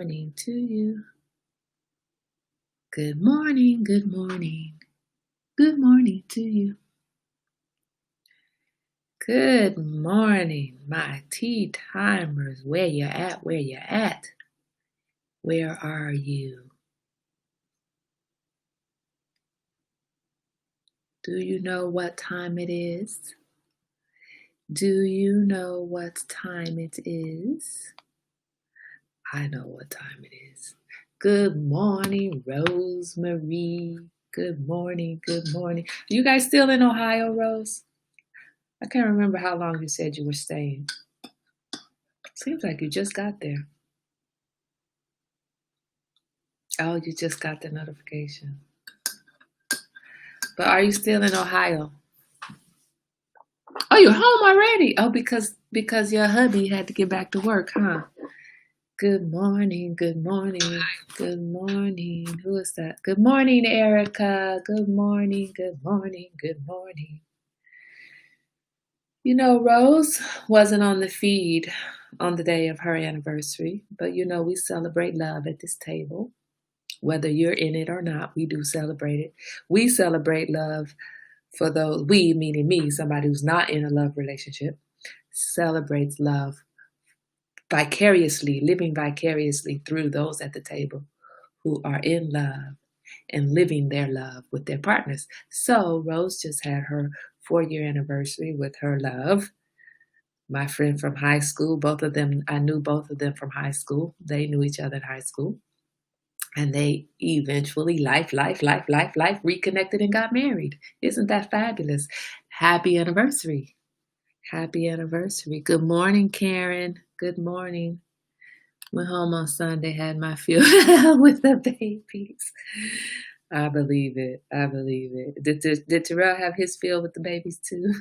Morning to you. Good morning, good morning. Good morning to you. Good morning, my tea timers. Where you at? Where you at? Where are you? Do you know what time it is? Do you know what time it is? I know what time it is. Good morning, Rosemary. Good morning, good morning. Are you guys still in Ohio, Rose? I can't remember how long you said you were staying. Seems like you just got there. Oh, you just got the notification. But are you still in Ohio? Oh, you're home already. Oh, because your hubby had to get back to work, huh? Good morning, good morning, good morning. Who is that? Good morning, Erica. Good morning, good morning, good morning. You know, Rose wasn't on the feed on the day of her anniversary, but you know, we celebrate love at this table. Whether you're in it or not, we do celebrate it. We celebrate love for those, we meaning me, somebody who's not in a love relationship, celebrates love vicariously, living vicariously through those at the table who are in love and living their love with their partners. So Rose just had her 4-year anniversary with her love. My friend from high school, both of them, I knew both of them from high school. They knew each other in high school. And they eventually, life, reconnected and got married. Isn't that fabulous? Happy anniversary. Happy anniversary. Good morning, Karen. Good morning. Went home on Sunday, had my fill with the babies. I believe it. I believe it. Did Terrell have his fill with the babies too?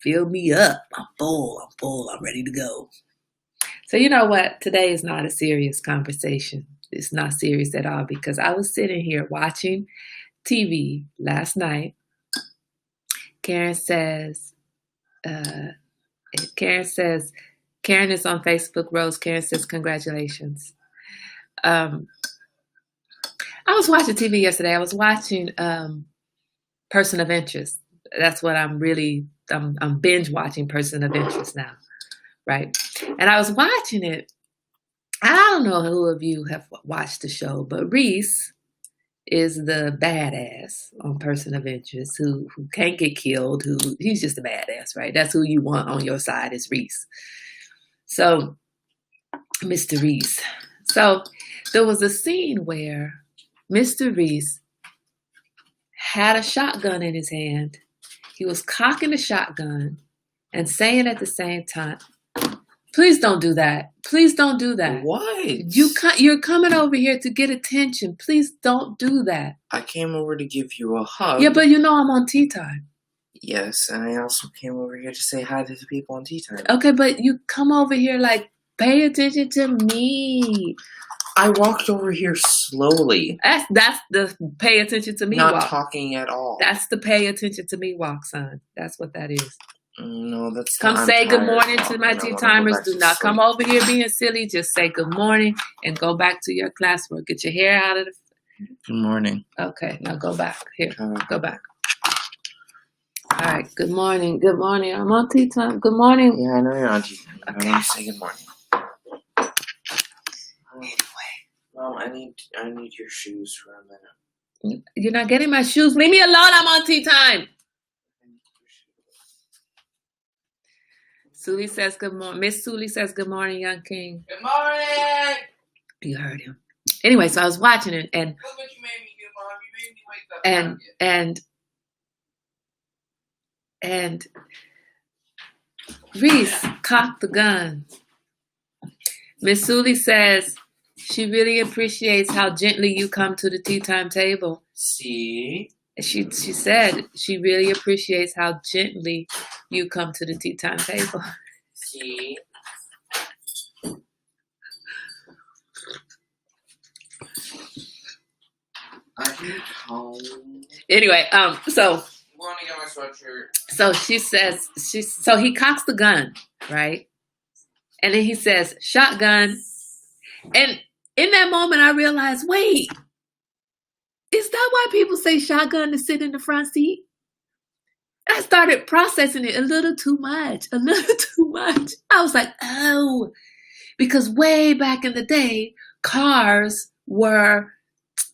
Fill me up. I'm full. I'm ready to go. So you know what? Today is not a serious conversation. It's not serious at all because I was sitting here watching TV last night. Karen is on Facebook. Rose, Karen says, congratulations. I was watching TV yesterday. I was watching Person of Interest. That's what I'm binge watching Person of Interest now, right? And I was watching it. I don't know who of you have watched the show, but Reese is the badass on Person of Interest who can't get killed, he's just a badass, right? That's who you want on your side is Reese. So, Mr. Reese. So, there was a scene where Mr. Reese had a shotgun in his hand. He was cocking the shotgun and saying at the same time, please don't do that. Please don't do that. What? You're coming over here to get attention. Please don't do that. I came over to give you a hug. Yeah, but you know I'm on tea time. Yes, and I also came over here to say hi to the people on tea time. Okay, but you come over here like, pay attention to me. I walked over here slowly. That's the pay attention to me walk. Not talking at all. That's the pay attention to me walk, son. That's what that is. No, that's come not. Say good morning to my tea timers. Do not come over here being silly. Just say good morning and go back to your classwork. Get your hair out of the... Good morning. Okay, now go back. Here, go back. All right, good morning. Good morning. I'm on tea time. Good morning. Yeah, I know you're on tea time. Okay. I want to say good morning. Anyway. Mom, I need your shoes for a minute. You're not getting my shoes. Leave me alone. I'm on tea time. Sully says good morning. Miss Sully says good morning, young king. Good morning. You heard him. Anyway, so I was watching it, and look what you made me do, Mom. You made me wake up. And Reese cocked the gun. Miss Sully says she really appreciates how gently you come to the tea time table. See? She said she really appreciates how gently you come to the tea time table. See? Anyway, so you want to get my sweatshirt? So she says so he cocks the gun, right? And then he says, shotgun. And in that moment, I realized, wait, is that why people say shotgun to sit in the front seat? I started processing it a little too much. I was like, oh, because way back in the day, cars were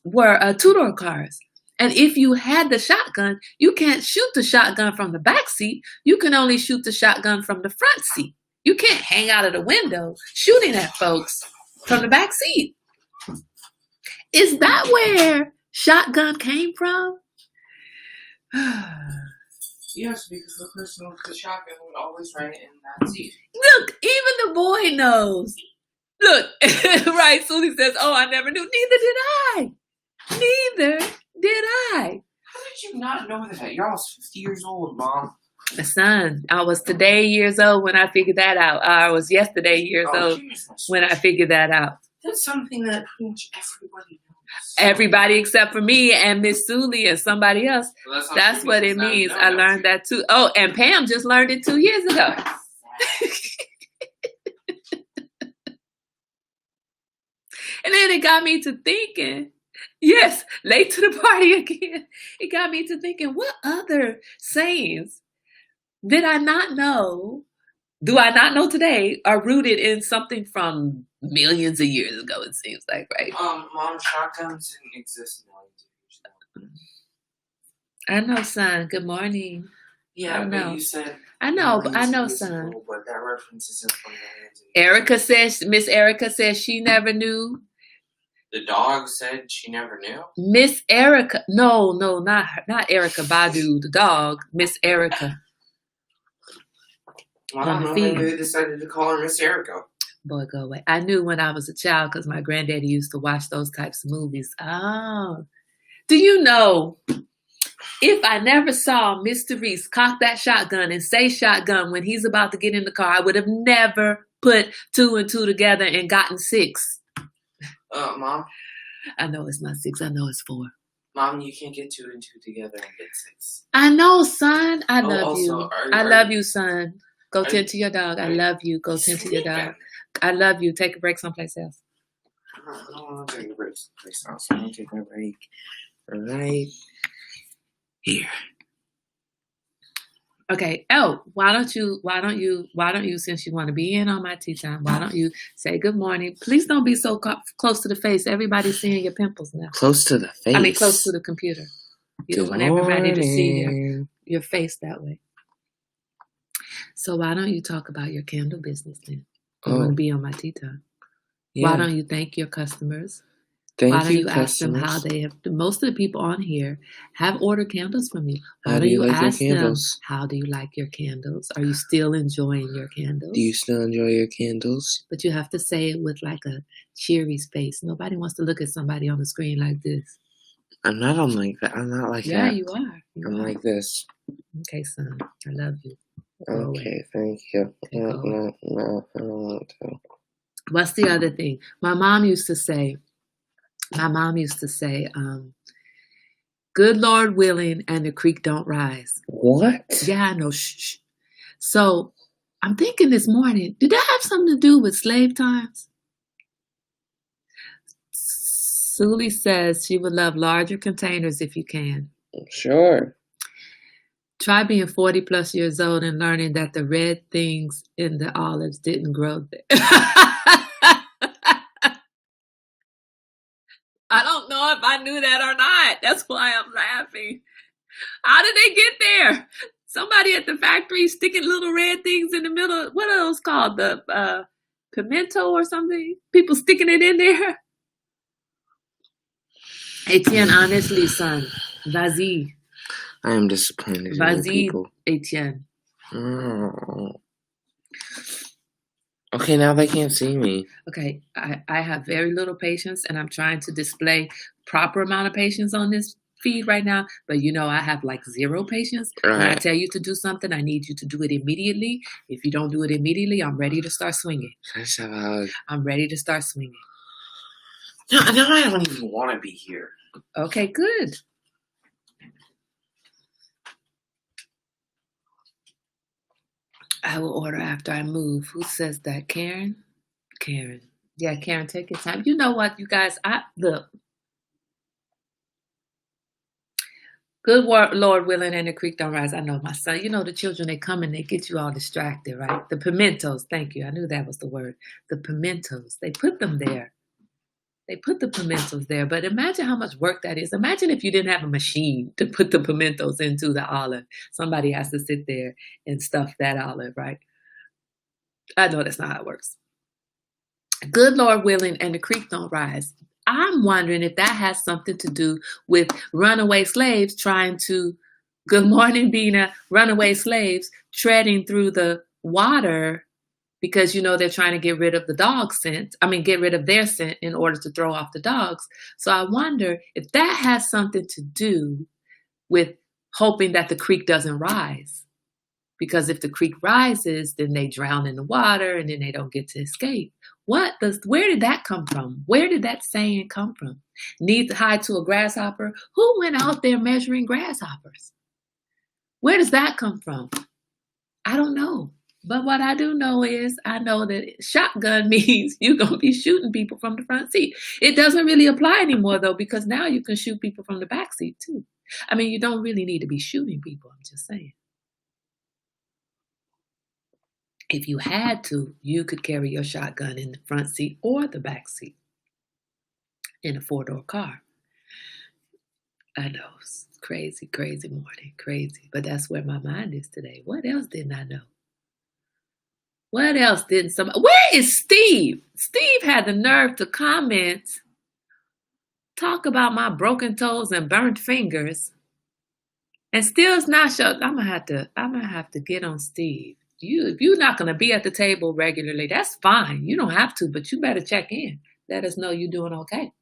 two-door cars. And if you had the shotgun, you can't shoot the shotgun from the back seat. You can only shoot the shotgun from the front seat. You can't hang out of the window shooting at folks from the back seat. Is that where shotgun came from? Yes, because the person with the shotgun would always ride it in that seat. Look, even the boy knows. Look, right, Susie says, oh, I never knew. Neither did I. How did you not know that? You're almost 50 years old, Mom. Son, I was today years old when I figured that out. I was yesterday years old when I figured that out. That's something that pretty much everybody knows. Everybody except for me and Miss Sully and somebody else. Well, that's what it means. I learned that too. Oh, and Pam just learned it 2 years ago. And then it got me to thinking, yes, late to the party again. It got me to thinking, what other sayings did I not know, do I not know today, are rooted in something from millions of years ago, it seems like, right? Mom, shotguns didn't exist millions of years ago. I know, son. Good morning. Yeah, but you said... I know, son. But that reference isn't from millions of years ago. Miss Erica says she never knew. The dog said she never knew? Miss Erica. No, not her, not Erica Badu, the dog. Miss Erica. Well, I don't know. Maybe they decided to call her Miss Erica. Boy, go away. I knew when I was a child because my granddaddy used to watch those types of movies. Oh. Do you know, if I never saw Mr. Reese cock that shotgun and say shotgun when he's about to get in the car, I would have never put 2 and 2 together and gotten 6. Mom? I know it's not 6. I know it's 4. Mom, you can't get 2 and 2 together and get 6. I know, son. I love you. I love you, son. Go tend to your dog. I love you. Go tend to your dog. I love you. Take a break someplace else. I don't want to take a break someplace else. I'm going to take my break right here. Okay. Oh, why don't you, since you want to be in on my tea time, why don't you say good morning? Please don't be so close to the face. Everybody's seeing your pimples now. Close to the face? I mean, close to the computer. You don't want everybody to see your face that way. So why don't you talk about your candle business then? You want to be on my tea time. Yeah. Why don't you thank your customers? Why don't you ask them how they have? Most of the people on here have ordered candles from you. Why don't you ask them, how do you like your candles? Are you still enjoying your candles? Do you still enjoy your candles? But you have to say it with like a cheery face. Nobody wants to look at somebody on the screen like this. I'm not on like that. I'm not like that. Yeah, you are. I'm like this. Okay, son. I love you. Okay, thank you. No, I don't want to. What's the other thing? My mom used to say, good Lord willing, and the creek don't rise. What? Yeah, I know. Shh. So I'm thinking this morning, did that have something to do with slave times? Sully says she would love larger containers if you can. Sure. Try being 40 plus years old and learning that the red things in the olives didn't grow there. I don't know if I knew that or not. That's why I'm laughing. How did they get there? Somebody at the factory sticking little red things in the middle. What are those called? The pimento or something? People sticking it in there? Etienne, honestly, son. Vas-y. I am disappointed in people. Etienne. Oh. Okay, now they can't see me. Okay, I have very little patience, and I'm trying to display proper amount of patience on this feed right now. But you know, I have like 0 patience. Right. When I tell you to do something, I need you to do it immediately. If you don't do it immediately, I'm ready to start swinging. I'm ready to start swinging. No, I don't even want to be here. Okay, good. I will order after I move. Who says that? Karen? Karen. Yeah, Karen, take your time. You know what, you guys? Look. Good Lord willing, and the creek don't rise. I know my son. You know the children, they come and they get you all distracted, right? The pimentos. Thank you. I knew that was the word. The pimentos. They put them there. They put the pimentos there. But imagine how much work that is. Imagine if you didn't have a machine to put the pimentos into the olive. Somebody has to sit there and stuff that olive, right? I know that's not how it works. Good Lord willing, and the creek don't rise. I'm wondering if that has something to do with runaway slaves trying to, good morning, Bina, runaway slaves treading through the water because, they're trying to get rid of the dog scent. Get rid of their scent in order to throw off the dogs. So I wonder if that has something to do with hoping that the creek doesn't rise. Because if the creek rises, then they drown in the water and then they don't get to escape. Where did that come from? Where did that saying come from? Knee high to a grasshopper? Who went out there measuring grasshoppers? Where does that come from? I don't know. But what I do know is I know that shotgun means you're going to be shooting people from the front seat. It doesn't really apply anymore, though, because now you can shoot people from the back seat, too. You don't really need to be shooting people. I'm just saying. If you had to, you could carry your shotgun in the front seat or the back seat in a 4-door car. I know, it's crazy, crazy morning, crazy. But that's where my mind is today. What else didn't I know? What else didn't Where is Steve? Steve had the nerve to comment, talk about my broken toes and burnt fingers, and still it's not showing. I'm gonna have to get on Steve. If you're not going to be at the table regularly, that's fine. You don't have to, but you better check in. Let us know you're doing okay.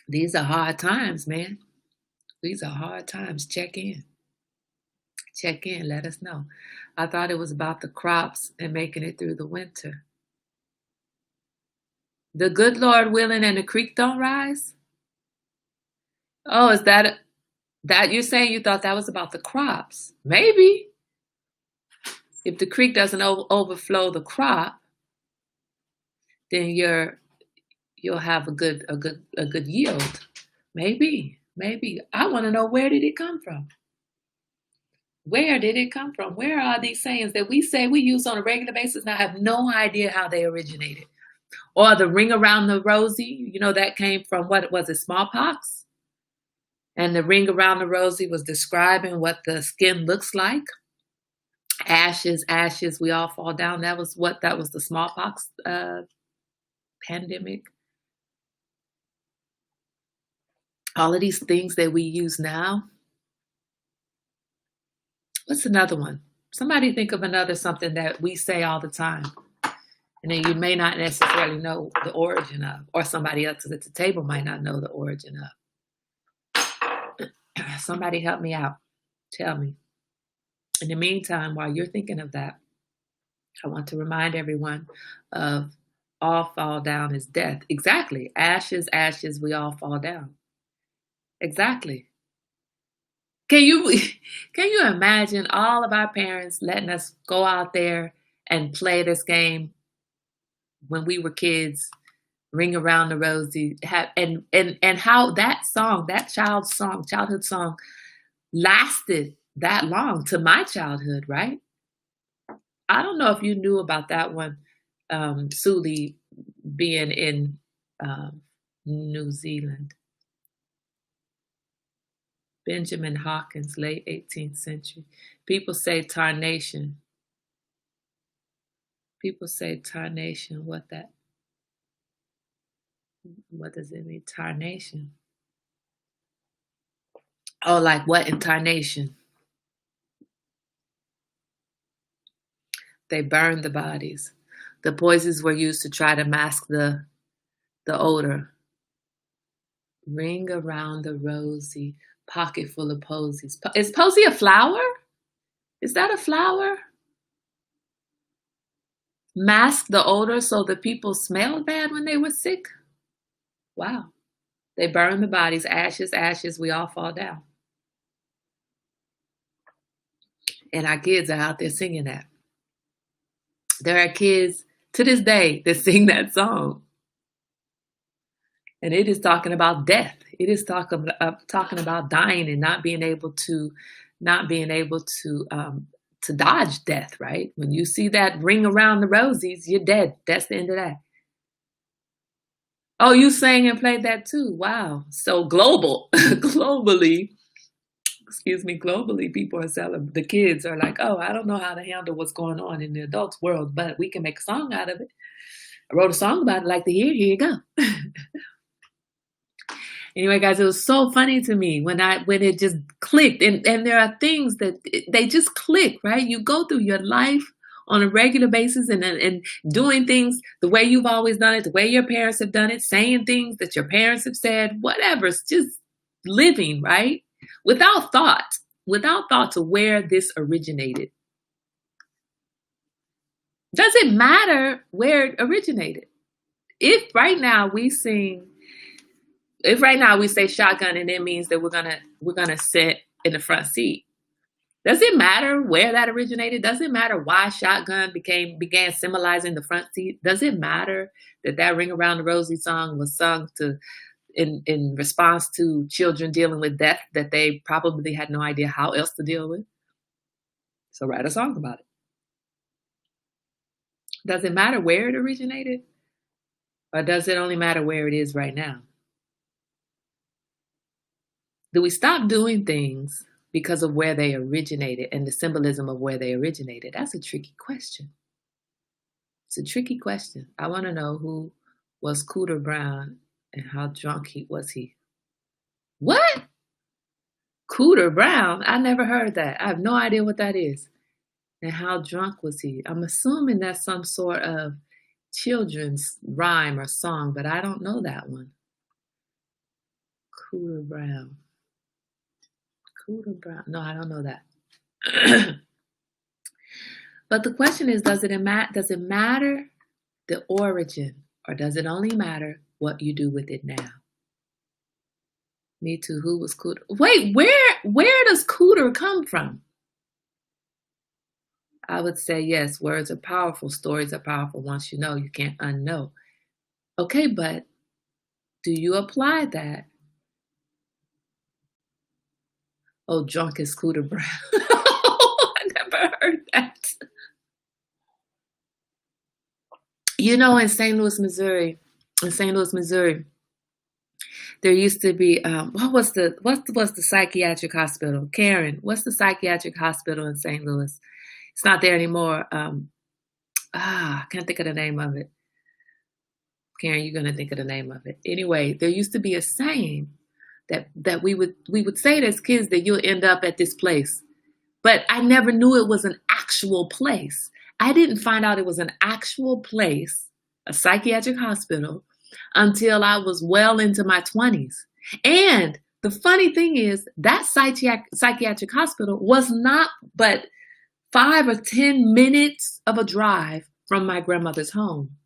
These are hard times, man. These are hard times. Check in. Check in. Let us know. I thought it was about the crops and making it through the winter. The good Lord willing and the creek don't rise? Oh, is that you're saying you thought that was about the crops? Maybe. If the creek doesn't overflow the crop, then you'll have a good yield. Maybe. I want to know, where did it come from? Where did it come from? Where are these sayings that we say we use on a regular basis and I have no idea how they originated? Or the ring around the rosy, that came from, what was it, smallpox? And the ring around the rosy was describing what the skin looks like. Ashes, we all fall down. That was the smallpox pandemic. All of these things that we use now. What's another one? Somebody think of another something that we say all the time. And then you may not necessarily know the origin of, or somebody else at the table might not know the origin of. Somebody help me out. Tell me. In the meantime, while you're thinking of that, I want to remind everyone of all fall down is death. Exactly. Ashes, we all fall down. Exactly. Can you imagine all of our parents letting us go out there and play this game when we were kids, ring around the rosy, and how that song, that childhood song, lasted that long to my childhood, right? I don't know if you knew about that one, Suli being in New Zealand. Benjamin Hawkins, late 18th century. People say tarnation. What does it mean? Tarnation. Oh, like what in tarnation? They burned the bodies. The poisons were used to try to mask the odor. Ring around the rosy, pocket full of posies. Is posy a flower? Is that a flower? Mask the odor so the people smelled bad when they were sick? Wow. They burned the bodies. Ashes, we all fall down. And our kids are out there singing that. There are kids to this day that sing that song. And it is talking about death. It is talking about dying and not being able to dodge death, right? When you see that ring around the rosies, you're dead. That's the end of that. Oh, you sang and played that too. Wow. So globally, people are celebrating. The kids are like, oh, I don't know how to handle what's going on in the adults world, but we can make a song out of it. I wrote a song about it, like to hear. Here you go. Anyway, guys, it was so funny to me when it just clicked. And there are things that they just click, right? You go through your life on a regular basis and doing things the way you've always done it, the way your parents have done it, saying things that your parents have said, whatever. It's just living, right? Without thought to where this originated. Does it matter where it originated? If right now we say shotgun and it means that we're gonna sit in the front seat, does it matter where that originated? Does it matter why shotgun began symbolizing the front seat? Does it matter that Ring Around the Rosie song was sung in response to children dealing with death that they probably had no idea how else to deal with? So write a song about it. Does it matter where it originated? Or does it only matter where it is right now? Do we stop doing things because of where they originated and the symbolism of where they originated? That's a tricky question. It's a tricky question. I want to know who was Cooter Brown and how drunk was he? What? Cooter Brown? I never heard that. I have no idea what that is. And how drunk was he? I'm assuming that's some sort of children's rhyme or song, but I don't know that one. Cooter Brown. No, I don't know that. But the question is, does it matter the origin, or does it only matter what you do with it now? Me too. Who was Cooter? Wait, where does Cooter come from? I would say yes. Words are powerful. Stories are powerful. Once you know, you can't unknow. Okay, but do you apply that? Oh, drunk is Cooter Brown. I never heard that. You know, in St. Louis, Missouri, there used to be what's the psychiatric hospital? Karen, what's the psychiatric hospital in St. Louis? It's not there anymore. I can't think of the name of it. Karen, you're gonna think of the name of it. Anyway, there used to be a saying that we would say it as kids that you'll end up at this place. But I never knew it was an actual place. I didn't find out it was an actual place, a psychiatric hospital, until I was well into my 20s. And the funny thing is that psychiatric hospital was not but 5 or 10 minutes of a drive from my grandmother's home.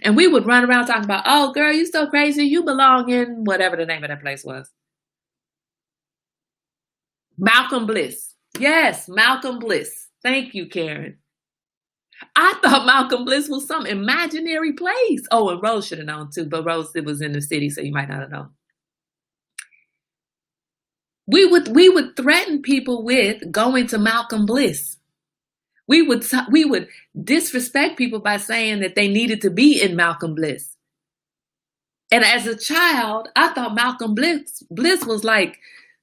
And we would run around talking about, oh, girl, you so crazy. You belong in whatever the name of that place was. Malcolm Bliss. Yes, Malcolm Bliss. Thank you, Karen. I thought Malcolm Bliss was some imaginary place. Oh, and Rose should have known too, but Rose, it was in the city, so you might not have known. We would threaten people with going to Malcolm Bliss. We would disrespect people by saying that they needed to be in Malcolm Bliss. And as a child, I thought Malcolm Bliss was like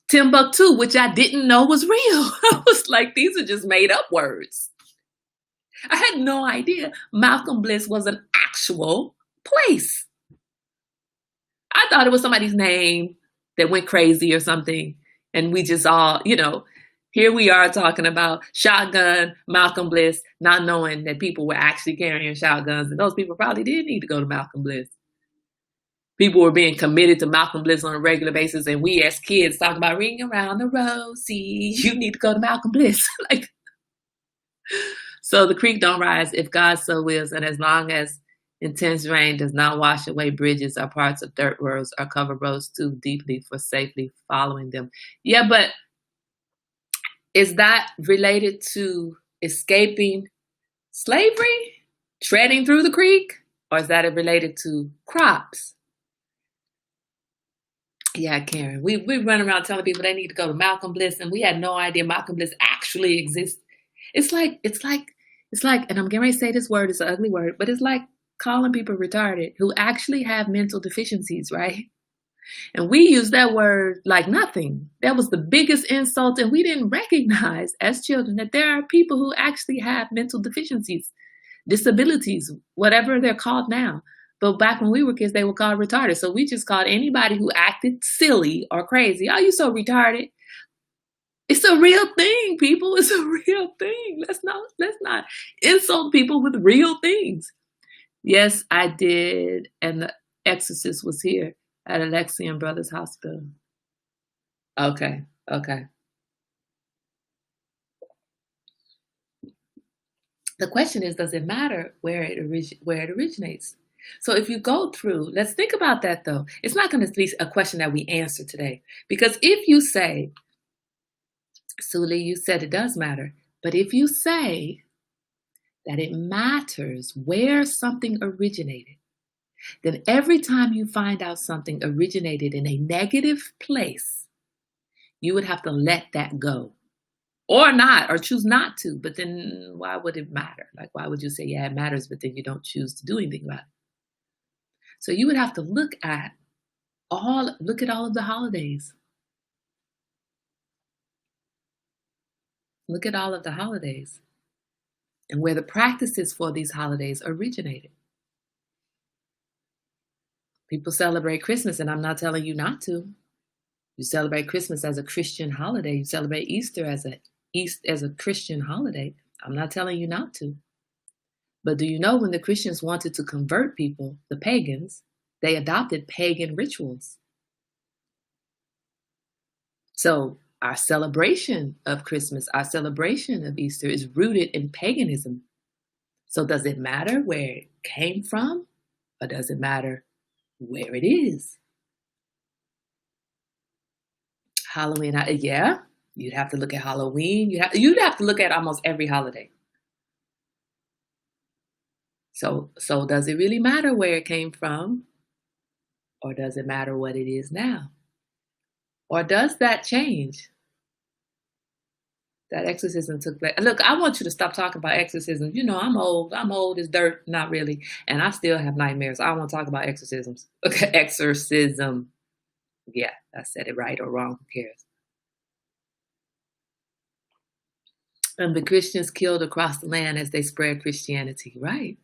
Timbuktu, which I didn't know was real. I was like, these are just made up words. I had no idea Malcolm Bliss was an actual place. I thought it was somebody's name that went crazy or something. And we just all, here we are talking about shotgun, Malcolm Bliss, not knowing that people were actually carrying shotguns. And those people probably did need to go to Malcolm Bliss. People were being committed to Malcolm Bliss on a regular basis. And we as kids talking about Ring Around the Rosie, you need to go to Malcolm Bliss. So the creek don't rise if God so wills. And as long as intense rain does not wash away bridges or parts of dirt roads or cover roads too deeply for safely following them. Yeah, but Is that related to escaping slavery, treading through the creek, or is that related to crops? Yeah, Karen, we run around telling people they need to go to Malcolm Bliss, and we had no idea Malcolm Bliss actually exists. It's like, and I'm getting ready to say this word, it's an ugly word, but it's like calling people retarded who actually have mental deficiencies, right? And we use that word like nothing. That was the biggest insult, and we didn't recognize as children that there are people who actually have mental deficiencies, disabilities, whatever they're called now. But back when we were kids, they were called retarded. So we just called anybody who acted silly or crazy, oh, you so retarded. It's a real thing, people. It's a real thing. Let's not insult people with real things. Yes, I did. And the exorcist was here at Alexian Brothers Hospital. Okay. The question is, does it matter where it originates? So if you go through, let's think about that though. It's not going to be a question that we answer today. Because if you say, Suli, you said it does matter. But if you say that it matters where something originated, then every time you find out something originated in a negative place, you would have to let that go. Or not, or choose not to. But then why would it matter? Like, why would you say, yeah, it matters, but then you don't choose to do anything about it? So you would have to look at all of the holidays. Look at all of the holidays and where the practices for these holidays originated. People celebrate Christmas, and I'm not telling you not to. You celebrate Christmas as a Christian holiday. You celebrate Easter as a Christian holiday. I'm not telling you not to. But do you know when the Christians wanted to convert people, the pagans, they adopted pagan rituals. So our celebration of Christmas, our celebration of Easter is rooted in paganism. So does it matter where it came from, or does it matter where it is? Halloween, yeah, you'd have to look at Halloween. You'd have to look at almost every holiday. So does it really matter where it came from, or does it matter what it is now? Or does that change? That exorcism took place. Look, I want you to stop talking about exorcism. You know, I'm old. I'm old as dirt. Not really. And I still have nightmares. I don't want to talk about exorcisms. Okay, exorcism. Yeah, I said it right or wrong. Who cares? And the Christians killed across the land as they spread Christianity, right?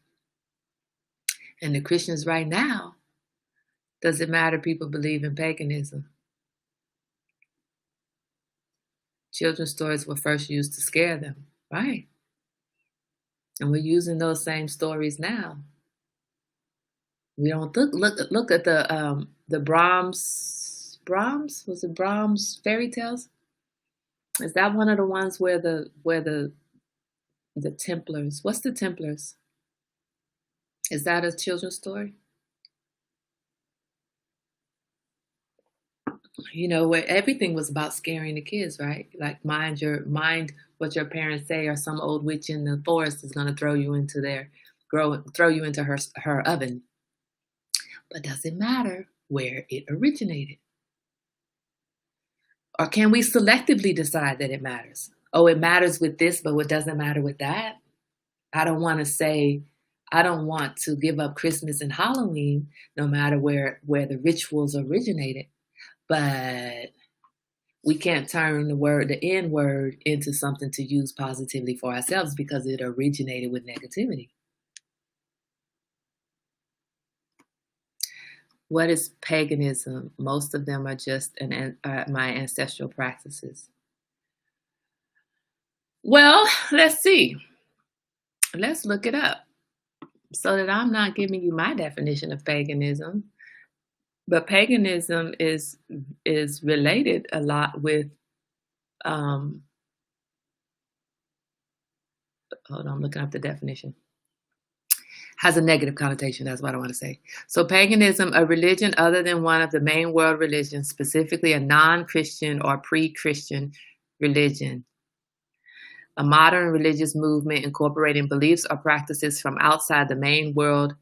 And the Christians right now, does it matter people believe in paganism? Children's stories were first used to scare them, right? And we're using those same stories now. We don't look at the Brahms. Was it Brahms fairy tales? Is that one of the ones where the Templars? What's the Templars? Is that a children's story? You know, where everything was about scaring the kids, right? Like mind what your parents say, or some old witch in the forest is going to throw you into her oven. But does it matter where it originated? Or can we selectively decide that it matters? Oh, it matters with this, but it doesn't matter with that. I don't want to give up Christmas and Halloween, no matter where the rituals originated. But we can't turn the N word into something to use positively for ourselves because it originated with negativity. What is paganism? Most of them are just my ancestral practices. Well, let's see. Let's look it up so that I'm not giving you my definition of paganism. But paganism is related a lot with, hold on, I'm looking up the definition. Has a negative connotation, that's what I want to say. So paganism, a religion other than one of the main world religions, specifically a non-Christian or pre-Christian religion. a modern religious movement incorporating beliefs or practices from outside the main world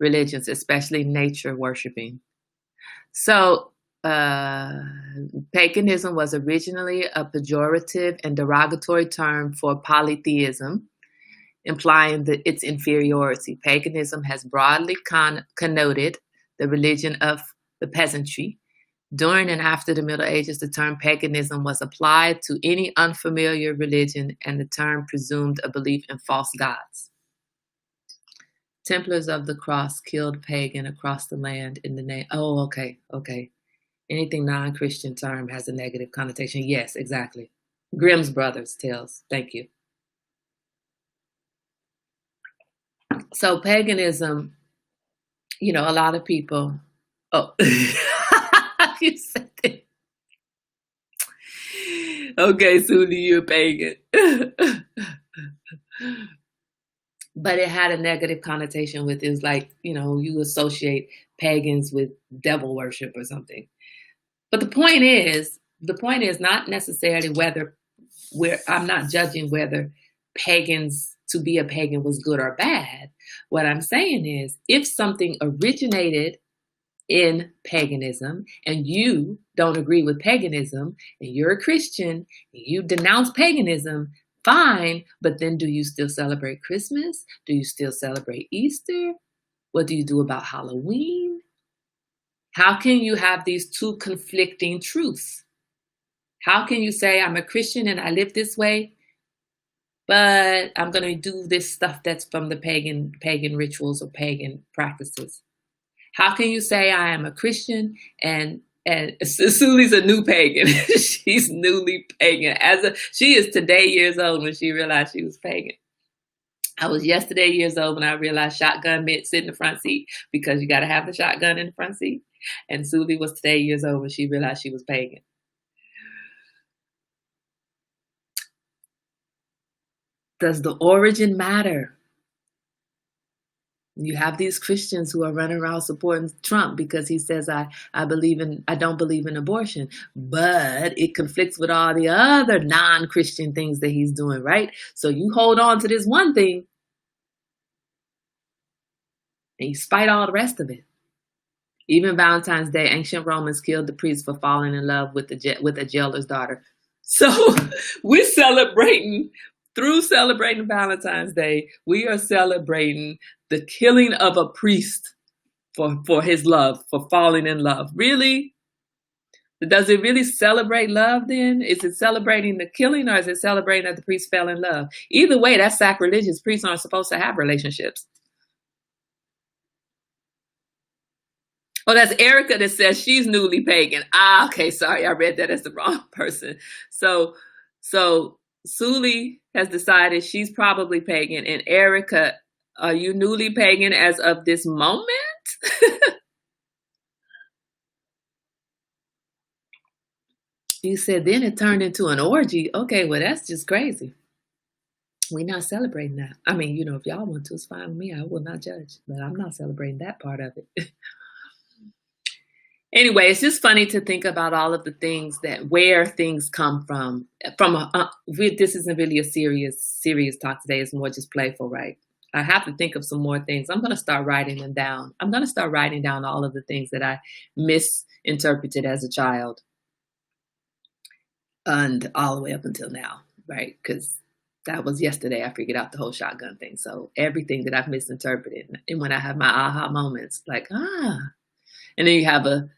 religions, especially nature worshiping. So, paganism was originally a pejorative and derogatory term for polytheism, implying its inferiority. Paganism has broadly connoted the religion of the peasantry. During and after the Middle Ages, the term paganism was applied to any unfamiliar religion, and the term presumed a belief in false gods. Templars of the Cross killed pagan across the land in the name. Oh, okay. Anything non-Christian term has a negative connotation. Yes, exactly. Grimm's Brothers tales. Thank you. So paganism, a lot of people. Oh, you said it. Okay, Suli, you're pagan. But it had a negative connotation with it. It's like, you associate pagans with devil worship or something. But the point is not necessarily I'm not judging whether to be a pagan was good or bad. What I'm saying is, if something originated in paganism and you don't agree with paganism and you're a Christian and you denounce paganism, fine, but then do you still celebrate Christmas? Do you still celebrate Easter? What do you do about Halloween? How can you have these two conflicting truths? How can you say I'm a Christian and I live this way, but I'm going to do this stuff that's from the pagan rituals or pagan practices? How can you say I am a Christian and Suli's a new pagan? She's newly pagan. She is today years old when she realized she was pagan. I was yesterday years old when I realized shotgun meant sit in the front seat, because you got to have the shotgun in the front seat. And Suli was today years old when she realized she was pagan. Does the origin matter? You have these Christians who are running around supporting Trump because he says I don't believe in abortion, but it conflicts with all the other non-Christian things that he's doing, right? So you hold on to this one thing and you spite all the rest of it. Even Valentine's Day, ancient Romans killed the priest for falling in love with a jailer's daughter. So we're celebrating. Through celebrating Valentine's Day, we are celebrating the killing of a priest for his love, for falling in love. Really? Does it really celebrate love then? Is it celebrating the killing, or is it celebrating that the priest fell in love? Either way, that's sacrilegious. Priests aren't supposed to have relationships. Oh, that's Erica that says she's newly pagan. Okay, sorry, I read that as the wrong person. So Suli has decided she's probably pagan. And Erica, are you newly pagan as of this moment? You said then it turned into an orgy. Okay, well, that's just crazy. We're not celebrating that. I mean, if y'all want to, it's fine with me. I will not judge, but I'm not celebrating that part of it. Anyway, it's just funny to think about all of the things where things come from. This isn't really a serious talk today. It's more just playful, right? I have to think of some more things. I'm going to start writing them down. I'm going to start writing down all of the things that I misinterpreted as a child, and all the way up until now, right? Because that was yesterday. I figured out the whole shotgun thing. So everything that I've misinterpreted, and when I have my aha moments, like and then you have a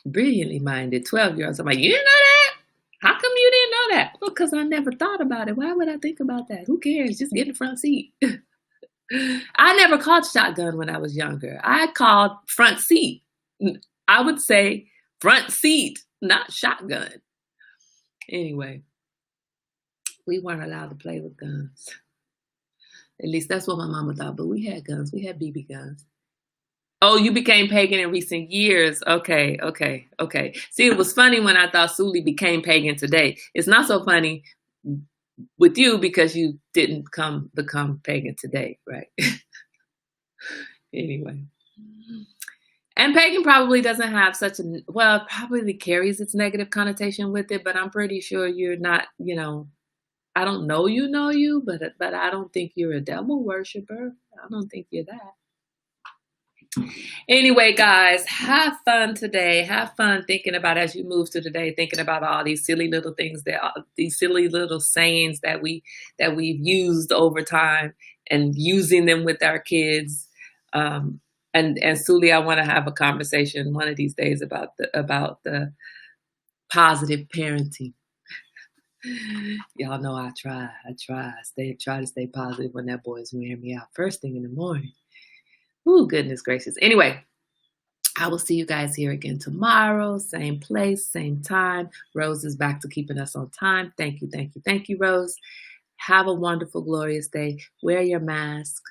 brilliantly minded 12-year-old. I'm like, you didn't know that? How come you didn't know that? Well, because I never thought about it. Why would I think about that? Who cares? Just get in the front seat. I never called shotgun when I was younger. I called front seat. I would say front seat, not shotgun. Anyway, we weren't allowed to play with guns. At least that's what my mama thought. But we had guns. We had BB guns. Oh, you became pagan in recent years. Okay. See, it was funny when I thought Suli became pagan today. It's not so funny with you because you didn't become pagan today, right? Anyway. And pagan probably doesn't have such a, well, it probably carries its negative connotation with it, but I'm pretty sure you're not, I don't know you, but I don't think you're a devil worshiper. I don't think you're that. Anyway, guys, have fun today. Have fun thinking about, as you move through the day, thinking about all these silly little things these silly little sayings that we've used over time, and using them with our kids. And Suli, I want to have a conversation one of these days about the positive parenting. Y'all know I try to stay positive when that boy is wearing me out first thing in the morning. Oh, goodness gracious. Anyway, I will see you guys here again tomorrow. Same place, same time. Rose is back to keeping us on time. Thank you, Rose. Have a wonderful, glorious day. Wear your mask,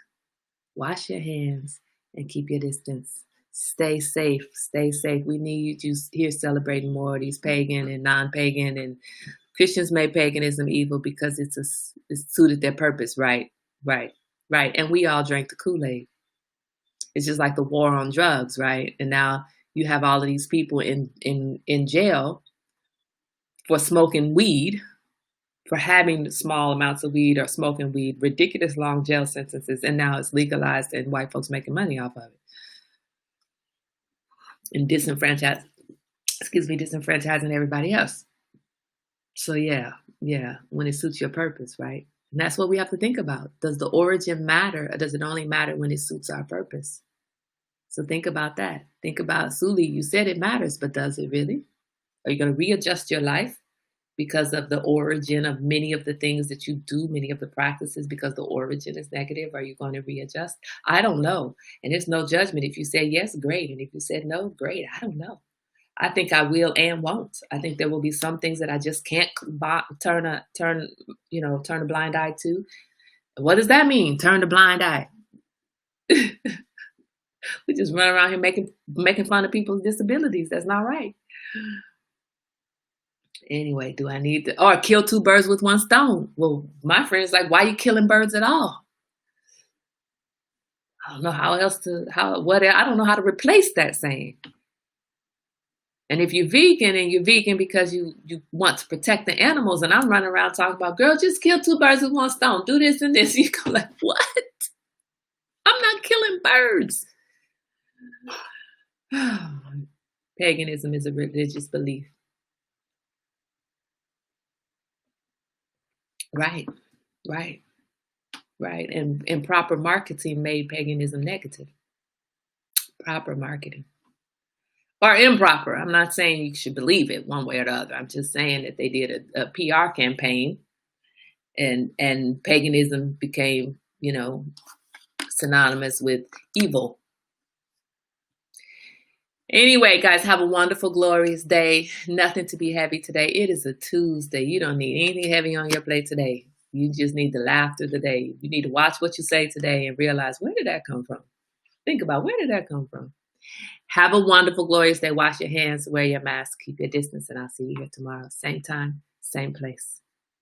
wash your hands, and keep your distance. Stay safe. We need you here celebrating more of these pagan and non-pagan, and Christians made paganism evil because it suited their purpose. Right. And we all drank the Kool-Aid. It's just like the war on drugs, right? And now you have all of these people in jail for smoking weed, for having small amounts of weed or smoking weed, ridiculous long jail sentences, and now it's legalized and white folks making money off of it. And disenfranchising everybody else. So yeah, when it suits your purpose, right? And that's what we have to think about. Does the origin matter, or does it only matter when it suits our purpose? So think about that. Think about, Suli, you said it matters, but does it really? Are you going to readjust your life because of the origin of many of the things that you do, many of the practices, because the origin is negative? Are you going to readjust? I don't know. And there's no judgment. If you say yes, great. And if you said no, great. I don't know. I think I will and won't. I think there will be some things that I just can't turn a blind eye to. What does that mean? Turn a blind eye. We just run around here making fun of people's disabilities. That's not right. Anyway, do I need to, or kill two birds with one stone? Well, my friend's like, why are you killing birds at all? I don't know I don't know how to replace that saying. And if you're vegan, and you're vegan because you want to protect the animals, and I'm running around talking about, girl, just kill two birds with one stone. Do this and this. You go like, what? I'm not killing birds. Paganism is a religious belief. Right. And proper marketing made paganism negative. Proper marketing. Or improper. I'm not saying you should believe it one way or the other. I'm just saying that they did a PR campaign, and paganism became, synonymous with evil. Anyway, guys, have a wonderful, glorious day. Nothing to be heavy today. It is a Tuesday. You don't need anything heavy on your plate today. You just need to laugh through the day. You need to watch what you say today and realize, where did that come from? Think about, where did that come from? Have a wonderful, glorious day. Wash your hands, wear your mask, keep your distance, and I'll see you here tomorrow. Same time, same place.